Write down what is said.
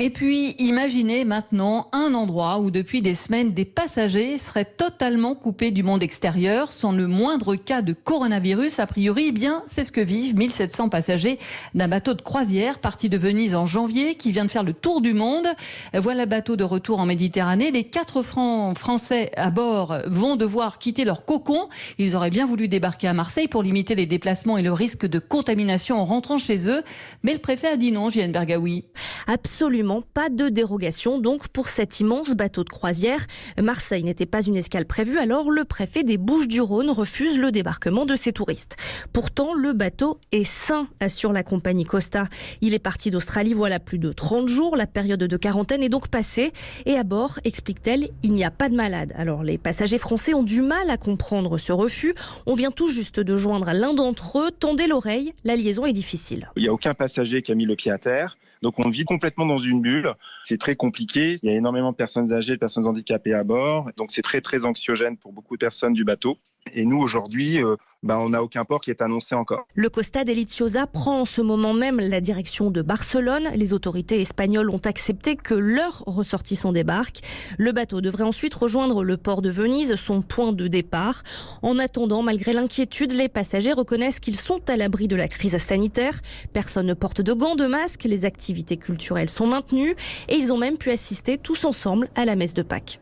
Et puis, imaginez maintenant un endroit où depuis des semaines, des passagers seraient totalement coupés du monde extérieur, sans le moindre cas de coronavirus. A priori, eh bien, c'est ce que vivent 1700 passagers d'un bateau de croisière parti de Venise en janvier, qui vient de faire le tour du monde. Voilà le bateau de retour en Méditerranée. Les 4 Français à bord vont devoir quitter leur cocon. Ils auraient bien voulu débarquer à Marseille pour limiter les déplacements et le risque de contamination en rentrant chez eux. Mais le préfet a dit non, Jienne Bergaoui. Absolument pas de dérogation donc pour cet immense bateau de croisière. Marseille n'était pas une escale prévue, alors le préfet des Bouches-du-Rhône refuse le débarquement de ces touristes. Pourtant, le bateau est sain, assure la compagnie Costa. Il est parti d'Australie voilà plus de 30 jours, la période de quarantaine est donc passée. Et à bord, explique-t-elle, il n'y a pas de malade. Alors les passagers français ont du mal à comprendre ce refus. On vient tout juste de joindre l'un d'entre eux. Tendez l'oreille, la liaison est difficile. Il n'y a aucun passager qui a mis le pied à terre. Donc on vit complètement dans une bulle. C'est très compliqué. Il y a énormément de personnes âgées, de personnes handicapées à bord. Donc c'est très très anxiogène pour beaucoup de personnes du bateau. Et nous aujourd'hui, on n'a aucun port qui est annoncé encore. Le Costa Deliciosa prend en ce moment même la direction de Barcelone. Les autorités espagnoles ont accepté que leurs ressortissants débarquent. Le bateau devrait ensuite rejoindre le port de Venise, son point de départ. En attendant, malgré l'inquiétude, les passagers reconnaissent qu'ils sont à l'abri de la crise sanitaire. Personne ne porte de gants, de masques. Les activités culturelles sont maintenues et ils ont même pu assister tous ensemble à la messe de Pâques.